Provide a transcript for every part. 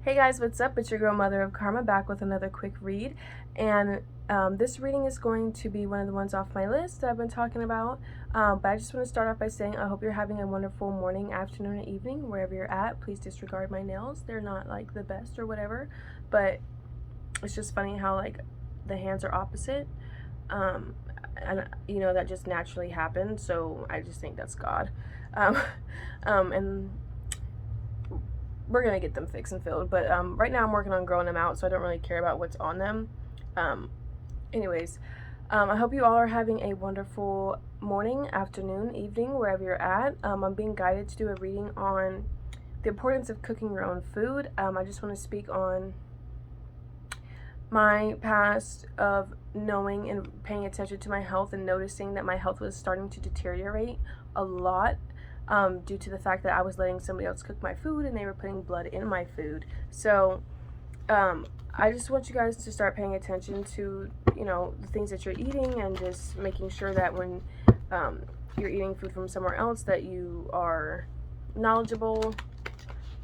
Hey guys, what's up? It's your girl Mother of Karma back with another quick read, and this reading is going to be one of the ones off my list that I've been talking about, but I just want to start off by saying I hope you're having a wonderful morning, afternoon, or evening, wherever you're at. Please disregard my nails. They're not like the best or whatever, but it's just funny how like the hands are opposite, and that just naturally happens, so I just think that's God. um, and we're gonna get them fixed and filled, but right now I'm working on growing them out, so I don't really care about what's on them. Anyways, I hope you all are having a wonderful morning, afternoon, evening, wherever you're at. I'm being guided to do a reading on the importance of cooking your own food. I just want to speak on my past of knowing and paying attention to my health and noticing that my health was starting to deteriorate a lot, due to the fact that I was letting somebody else cook my food and they were putting blood in my food. So I just want you guys to start paying attention to, the things that you're eating, and just making sure that when you're eating food from somewhere else that you are knowledgeable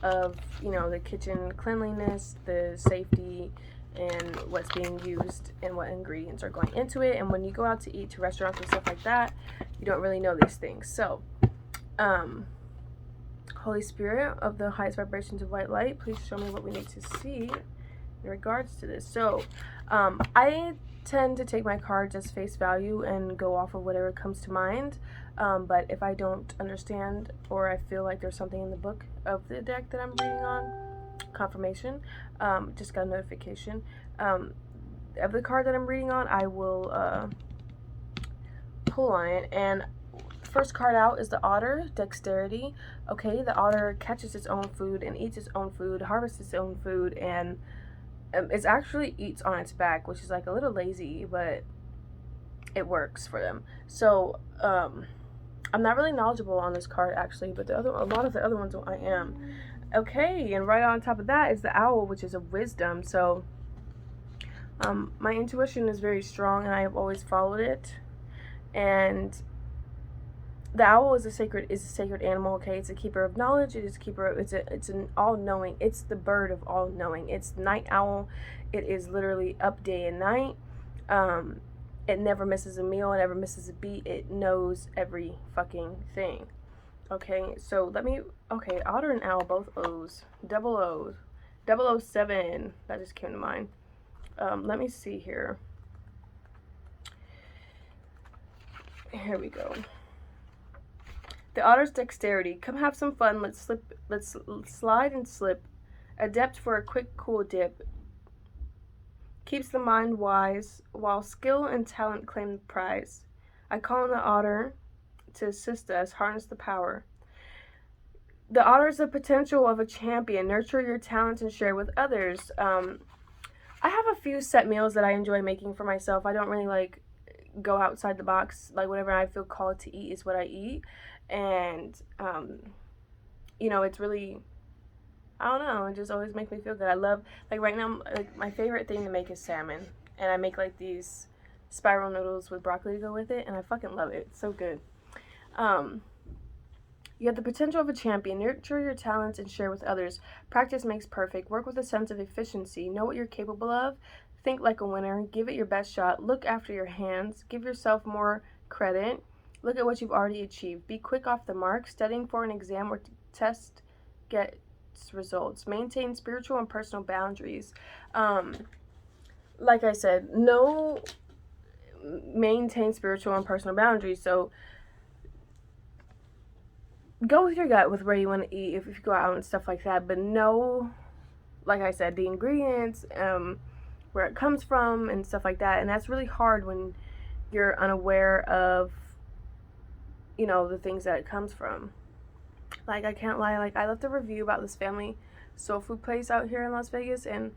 of, the kitchen cleanliness, the safety, and what's being used and what ingredients are going into it. And when you go out to eat to restaurants and stuff like that, you don't really know these things. So Holy Spirit of the highest vibrations of white light, please show me what we need to see in regards to this. So I tend to take my cards as face value and go off of whatever comes to mind, but if I don't understand, or I feel like there's something in the book of the deck that I'm reading on, confirmation, just got a notification of the card that I'm reading on, I will pull on it. And first card out is the otter, dexterity. Okay, the otter catches its own food and eats its own food, harvests its own food, and it actually eats on its back, which is like a little lazy, but it works for them. So I'm not really knowledgeable on this card actually, but a lot of the other ones I am. Okay, and right on top of that is the owl, which is a wisdom. So my intuition is very strong, and I have always followed it. And the owl is a sacred animal. Okay, it's a keeper of knowledge. It's an all-knowing. It's the bird of all-knowing. It's the night owl. It is literally up day and night. It never misses a meal. It never misses a beat. It knows every fucking thing. Okay, so otter and owl, both O's, double O's, 007. That just came to mind. Let me see here. Here we go. The otter's dexterity. Come have some fun. Let's slide and slip. Adept for a quick, cool dip. Keeps the mind wise, while skill and talent claim the prize. I call on the otter to assist us, harness the power. The otter is the potential of a champion. Nurture your talents and share with others. I have a few set meals that I enjoy making for myself. I don't really go outside the box. Like whatever I feel called to eat is what I eat. And it's really, I don't know, it just always makes me feel good. I love, right now, my favorite thing to make is salmon, and I make these spiral noodles with broccoli to go with it, and I fucking love it. It's so good. You have the potential of a champion. Nurture your talents and share with others. Practice makes perfect. Work with a sense of efficiency. Know what you're capable of. Think like a winner. Give it your best shot. Look after your hands. Give yourself more credit. Look at what you've already achieved. Be quick off the mark. Studying for an exam or test gets results. Maintain spiritual and personal boundaries. Like I said, maintain spiritual and personal boundaries. So go with your gut with where you want to eat if you go out and stuff like that. But know, like I said, the ingredients, where it comes from and stuff like that. And that's really hard when you're unaware of the things that it comes from. I can't lie, I left a review about this family soul food place out here in Las Vegas, and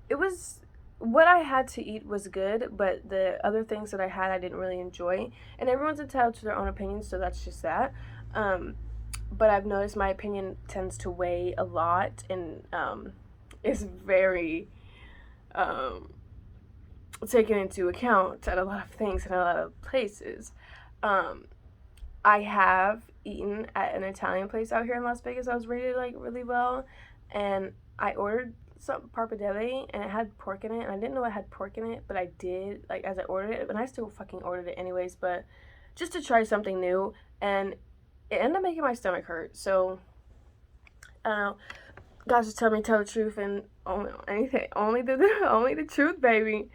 it was, what I had to eat was good, but the other things that I had I didn't really enjoy, and everyone's entitled to their own opinions, so that's just that. But I've noticed my opinion tends to weigh a lot, and is very taken into account at a lot of things and a lot of places. I have eaten at an Italian place out here in Las Vegas. I was rated like really well, and I ordered some pappardelle and it had pork in it, and I didn't know it had pork in it, but I did, like, as I ordered it, and I still fucking ordered it anyways, but just to try something new, and it ended up making my stomach hurt. So I don't know. God just tell me tell the truth and only anything, only the truth, baby.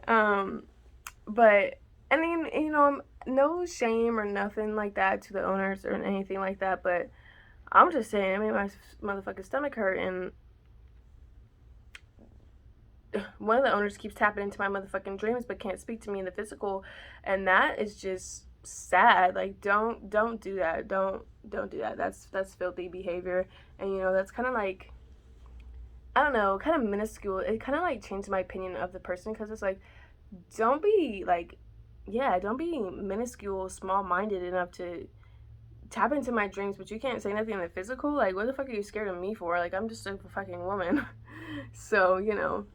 But I mean, you know, no shame or nothing like that to the owners or anything like that, but I'm just saying, I made my motherfucking stomach hurt, and one of the owners keeps tapping into my motherfucking dreams but can't speak to me in the physical, and that is just sad. Like, don't do that. Don't do that. That's filthy behavior. And you know, that's kind of like, I don't know, kind of minuscule. It kind of like changed my opinion of the person, because it's like, don't be like, yeah, don't be minuscule, small-minded enough to tap into my dreams, but you can't say nothing in the physical. Like, what the fuck are you scared of me for? Like, I'm just a fucking woman. So, you know.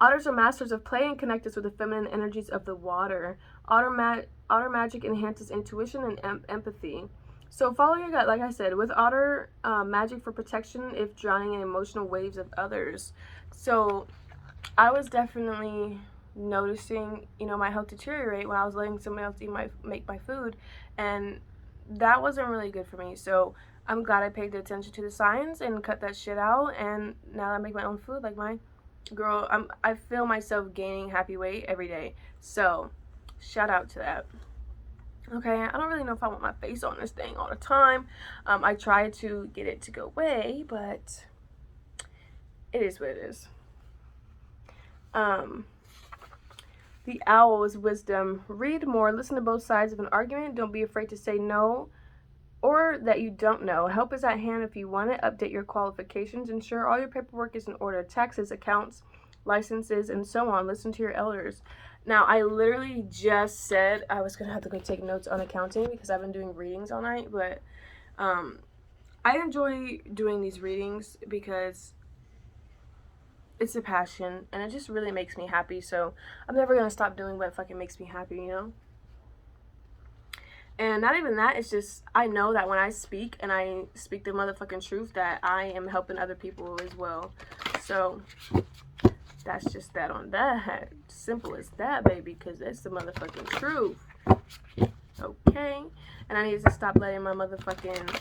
Otters are masters of play and connect us with the feminine energies of the water. Otter magic enhances intuition and empathy. So follow your gut, like I said, with otter magic for protection if drowning in emotional waves of others. So I was definitely noticing, you know, my health deteriorate when I was letting somebody else make my food, and that wasn't really good for me. So I'm glad I paid attention to the signs and cut that shit out, and now I make my own food like mine. Girl, I feel myself gaining happy weight every day. So, shout out to that. Okay, I don't really know if I want my face on this thing all the time. I try to get it to go away, but it is what it is. The owl's wisdom. Read more, listen to both sides of an argument. Don't be afraid to say no or that you don't know. Help is at hand if you want it. Update your qualifications. Ensure all your paperwork is in order. Taxes, accounts, licenses, and so on. Listen to your elders. Now, I literally just said I was going to have to go take notes on accounting because I've been doing readings all night, but I enjoy doing these readings because it's a passion, and it just really makes me happy, so I'm never going to stop doing what fucking makes me happy, you know? And not even that, it's just, I know that when I speak, and I speak the motherfucking truth, that I am helping other people as well. So, that's just that on that. Simple as that, baby, because that's the motherfucking truth. Okay? And I need to stop letting my motherfucking,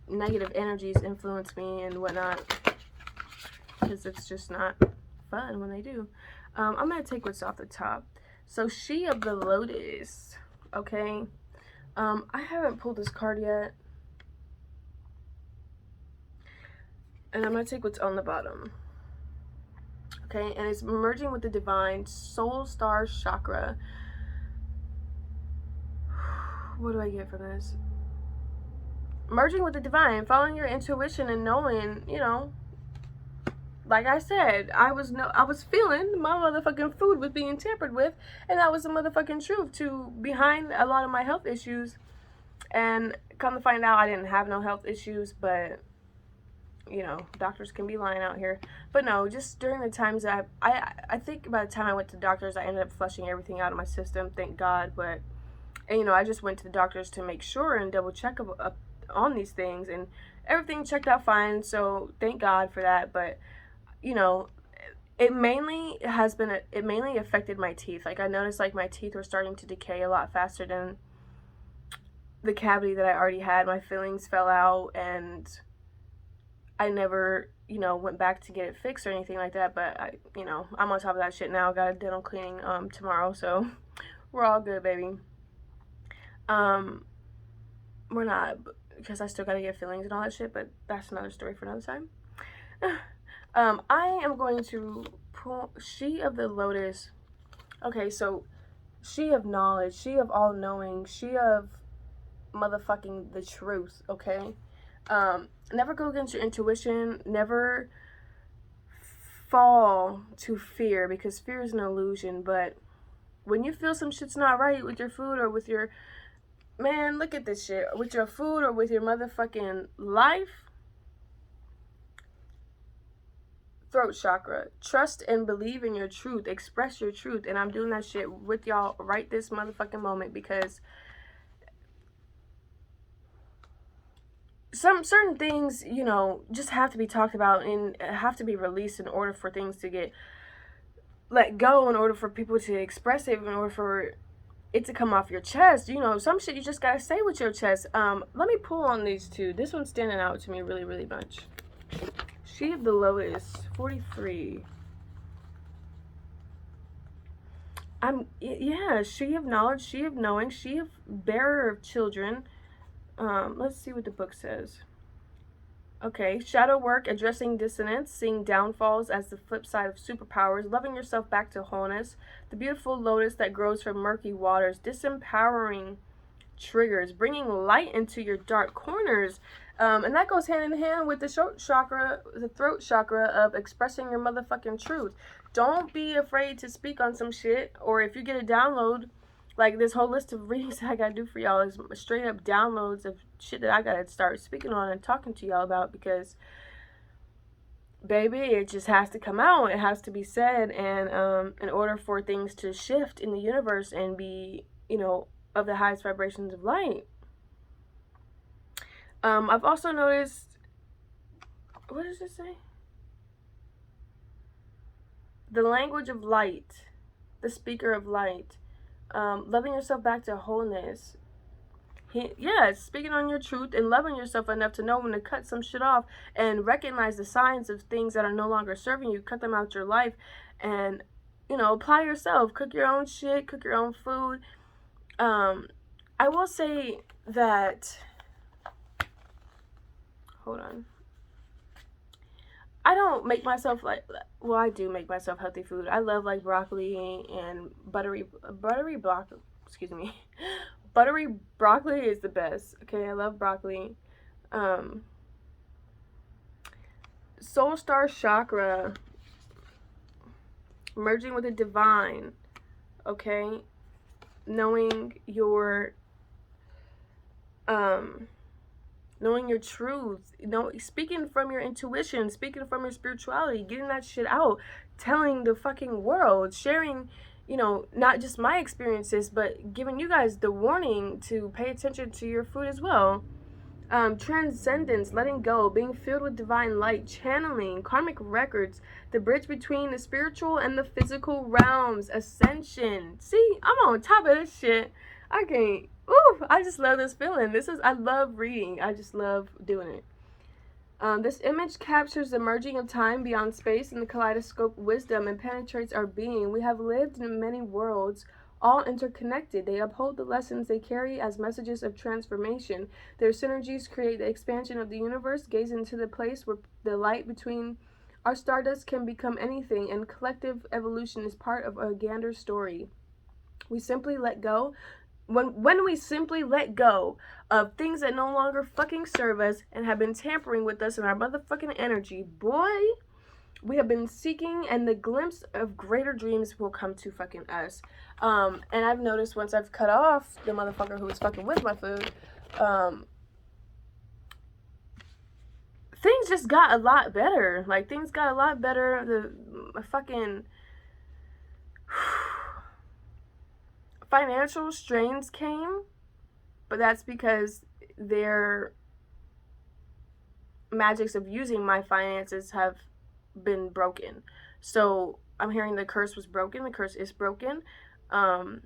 negative energies influence me and whatnot, because it's just not fun when they do. I'm going to take what's off the top. So, She of the Lotus, okay, I haven't pulled this card yet, and I'm going to take what's on the bottom, okay, and it's merging with the divine, soul star chakra. What do I get from this? Merging with the divine, following your intuition and knowing, you know, like I said, I was feeling my motherfucking food was being tampered with, and that was the motherfucking truth to behind a lot of my health issues. And come to find out, I didn't have no health issues, but you know, doctors can be lying out here. But no, just during the times that I think by the time I went to the doctors, I ended up flushing everything out of my system, thank God. But, and you know, I just went to the doctors to make sure and double check up on these things, and everything checked out fine, so thank God for that. But you know, it mainly affected my teeth. Like, I noticed like my teeth were starting to decay a lot faster than the cavity that I already had. My fillings fell out, and I never, you know, went back to get it fixed or anything like that. But I, you know, I'm on top of that shit now. Got a dental cleaning tomorrow, so we're all good, baby. We're not, because I still gotta get fillings and all that shit, but that's another story for another time. I am going to pull She of the Lotus. Okay, so She of knowledge, She of all knowing, She of motherfucking the truth, okay? Never go against your intuition, never fall to fear, because fear is an illusion. But when you feel some shit's not right with your food or with your, man, look at this shit, with your food or with your motherfucking life, throat chakra. Trust and believe in your truth. Express your truth. And I'm doing that shit with y'all right this motherfucking moment, because some certain things, you know, just have to be talked about and have to be released in order for things to get let go, in order for people to express it, in order for it to come off your chest. You know, some shit you just gotta say with your chest. Let me pull on these two. This one's standing out to me really, really much. She of the Lotus, 43. Yeah, she of knowledge, she of knowing, she of bearer of children. Let's see what the book says. Okay, shadow work, addressing dissonance, seeing downfalls as the flip side of superpowers, loving yourself back to wholeness, the beautiful lotus that grows from murky waters, disempowering triggers, bringing light into your dark corners. And that goes hand in hand with the throat chakra of expressing your motherfucking truth. Don't be afraid to speak on some shit, or if you get a download, like this whole list of readings that I gotta do for y'all is straight up downloads of shit that I gotta start speaking on and talking to y'all about, because baby, it just has to come out. It has to be said. And in order for things to shift in the universe and be, you know, of the highest vibrations of light. I've also noticed, what does it say? The language of light, the speaker of light, loving yourself back to wholeness. Speaking on your truth and loving yourself enough to know when to cut some shit off and recognize the signs of things that are no longer serving you. Cut them out your life and, you know, apply yourself. Cook your own shit, cook your own food. I will say that, hold on, I don't make myself well, I do make myself healthy food. I love like broccoli and buttery broccoli, excuse me. Buttery broccoli is the best. Okay, I love broccoli. Soul Star Chakra, merging with the divine. Okay, knowing your truth, you know, speaking from your intuition, speaking from your spirituality, getting that shit out, telling the fucking world, sharing, you know, not just my experiences, but giving you guys the warning to pay attention to your food as well. Transcendence, letting go, being filled with divine light, channeling, karmic records, the bridge between the spiritual and the physical realms, ascension. See, I'm on top of this shit. I can't. Ooh, I just love this feeling. I love reading. I just love doing it. This image captures the merging of time beyond space and the kaleidoscope wisdom and penetrates our being. We have lived in many worlds, all interconnected. They uphold the lessons they carry as messages of transformation. Their synergies create the expansion of the universe. Gaze into the place where the light between our stardust can become anything, and collective evolution is part of a grander story. We simply let go. When we simply let go of things that no longer fucking serve us and have been tampering with us and our motherfucking energy, boy, we have been seeking, and the glimpse of greater dreams will come to fucking us. And I've noticed once I've cut off the motherfucker who was fucking with my food, things just got a lot better. Like, things got a lot better. The fucking financial strains came, but that's because their magics of using my finances have been broken. So I'm hearing the curse was broken. The curse is broken. Thank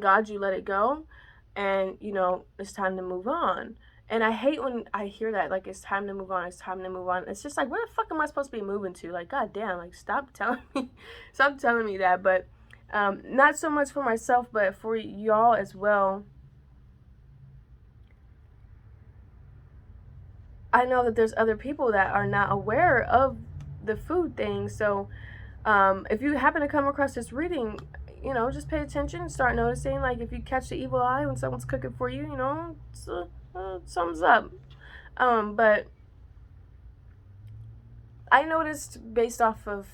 God you let it go, and you know, it's time to move on. And I hate when I hear that, like, it's time to move on, it's time to move on. It's just like, where the fuck am I supposed to be moving to? Like, goddamn, like, stop telling me that. But not so much for myself, but for y'all as well. I know that there's other people that are not aware of the food thing. So if you happen to come across this reading, you know, just pay attention, start noticing. Like, if you catch the evil eye when someone's cooking for you, you know, something's up. But I noticed, based off of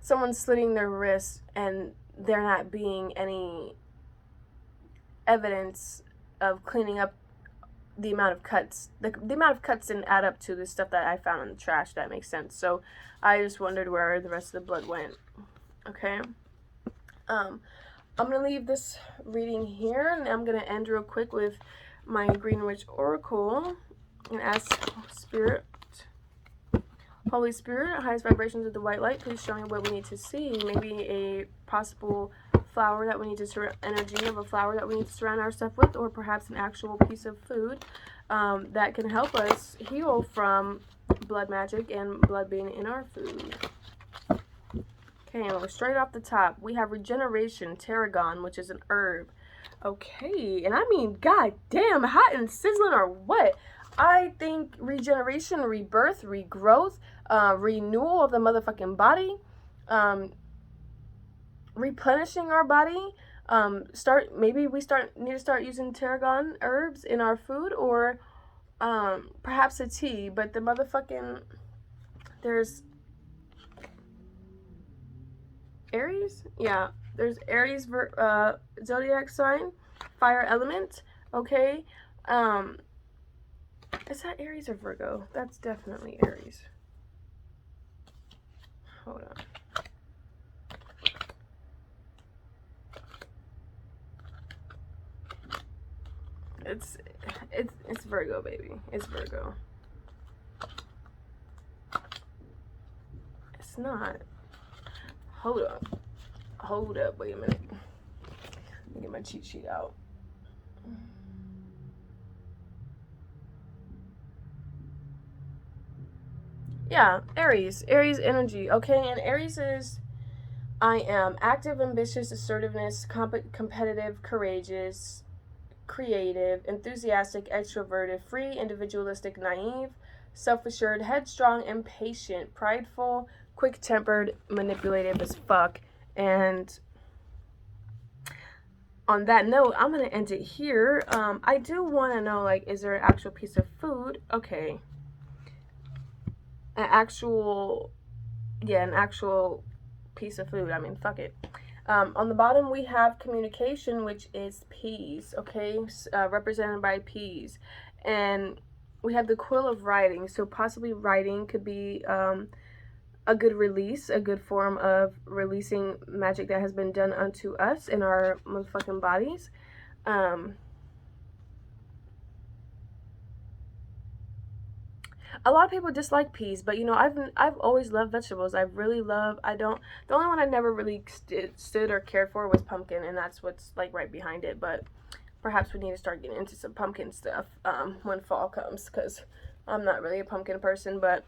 someone slitting their wrist and there not being any evidence of cleaning up the amount of cuts. The amount of cuts didn't add up to the stuff that I found in the trash. That makes sense. So I just wondered where the rest of the blood went. Okay. I'm gonna leave this reading here, and I'm gonna end real quick with my Green Witch Oracle and ask Spirit, Holy Spirit, highest vibrations of the white light, please show me what we need to see. Maybe a possible flower that we need to energy of a flower that we need to surround our stuff with, or perhaps an actual piece of food that can help us heal from blood magic and blood being in our food. Okay, and straight off the top, we have regeneration, tarragon, which is an herb. Okay, and I mean, god damn, hot and sizzling or what? I think regeneration, rebirth, regrowth, renewal of the motherfucking body, replenishing our body. Maybe we need to start using tarragon herbs in our food, or perhaps a tea. But the motherfucking, there's Aries? Yeah, there's Aries zodiac sign, fire element, okay? Is that Aries or Virgo? That's definitely Aries. Hold on. It's Virgo, baby. It's Virgo. It's not. Hold up. Hold up. Wait a minute. Let me get my cheat sheet out. Yeah, Aries. Aries energy. Okay, and Aries is, I am active, ambitious, assertiveness, competitive, courageous, creative, enthusiastic, extroverted, free, individualistic, naive, self-assured, headstrong, impatient, prideful, quick-tempered, manipulative as fuck. And on that note, I'm gonna end it here. I do want to know, like, is there an actual piece of food? Okay, an actual piece of food. I mean, fuck it. On the bottom, we have communication, which is peas, okay, represented by peas. And we have the quill of writing, so possibly writing could be a good release, a good form of releasing magic that has been done unto us in our motherfucking bodies. A lot of people dislike peas, but you know, I've always loved vegetables. The only one I never really stood or cared for was pumpkin, and that's what's like right behind it. But perhaps we need to start getting into some pumpkin stuff when fall comes, because I'm not really a pumpkin person, but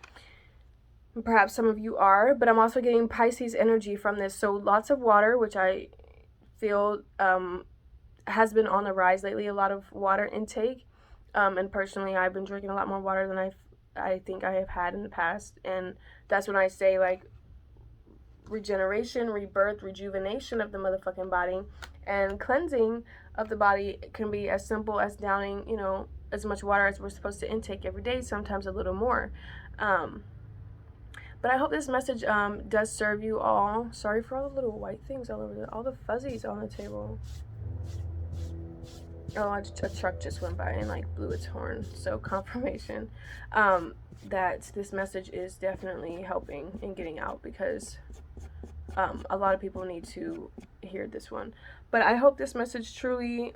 perhaps some of you are. But I'm also getting Pisces energy from this, so lots of water, which I feel has been on the rise lately. A lot of water intake, and personally, I've been drinking a lot more water than I think I have had in the past, and that's when I say, like, regeneration, rebirth, rejuvenation of the motherfucking body, and cleansing of the body can be as simple as downing, you know, as much water as we're supposed to intake every day, sometimes a little more. But I hope this message does serve you all. Sorry for all the little white things all over all the fuzzies on the table. Oh, a truck just went by and like blew its horn. So confirmation that this message is definitely helping and getting out, because a lot of people need to hear this one. But I hope this message truly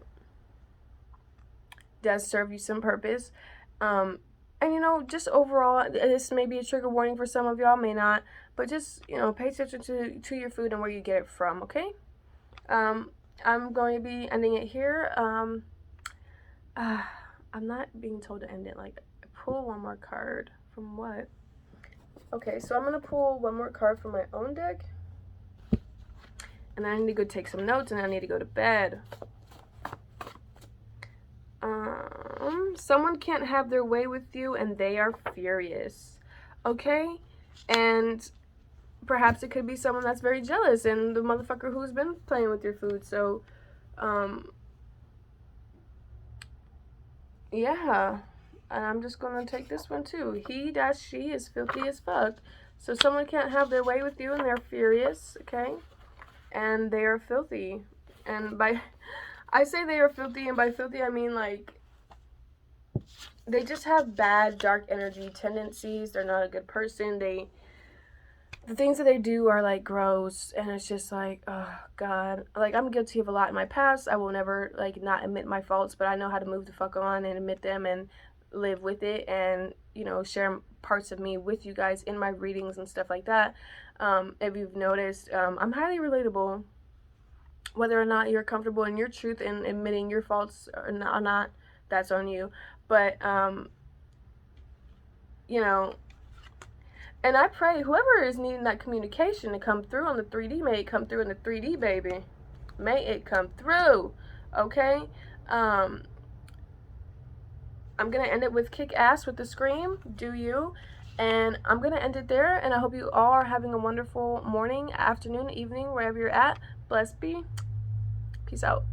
does serve you some purpose. And you know, just overall, this may be a trigger warning for some of y'all, may not, but just, you know, pay attention to your food and where you get it from, okay? I'm going to be ending it here. I'm not being told to end it. Like, pull one more card from what? Okay, so I'm going to pull one more card from my own deck. And then I need to go take some notes, and I need to go to bed. Someone can't have their way with you, and they are furious. Okay? And perhaps it could be someone that's very jealous and the motherfucker who's been playing with your food. So, yeah. And I'm just gonna take this one too. He/she is filthy as fuck. So someone can't have their way with you, and they're furious, okay? And they are filthy. And I say they are filthy, and by filthy I mean, like, they just have bad dark energy tendencies. They're not a good person. The things that they do are like gross, and it's just like, oh god, like I'm guilty of a lot in my past. I will never like not admit my faults, but I know how to move the fuck on and admit them and live with it, and you know, share parts of me with you guys in my readings and stuff like that. If you've noticed, I'm highly relatable. Whether or not you're comfortable in your truth and admitting your faults or not, that's on you. But you know, and I pray whoever is needing that communication to come through on the 3D, may it come through in the 3D, baby. May it come through. Okay? I'm going to end it with kick ass with the scream. Do you? And I'm going to end it there. And I hope you all are having a wonderful morning, afternoon, evening, wherever you're at. Blessed be. Peace out.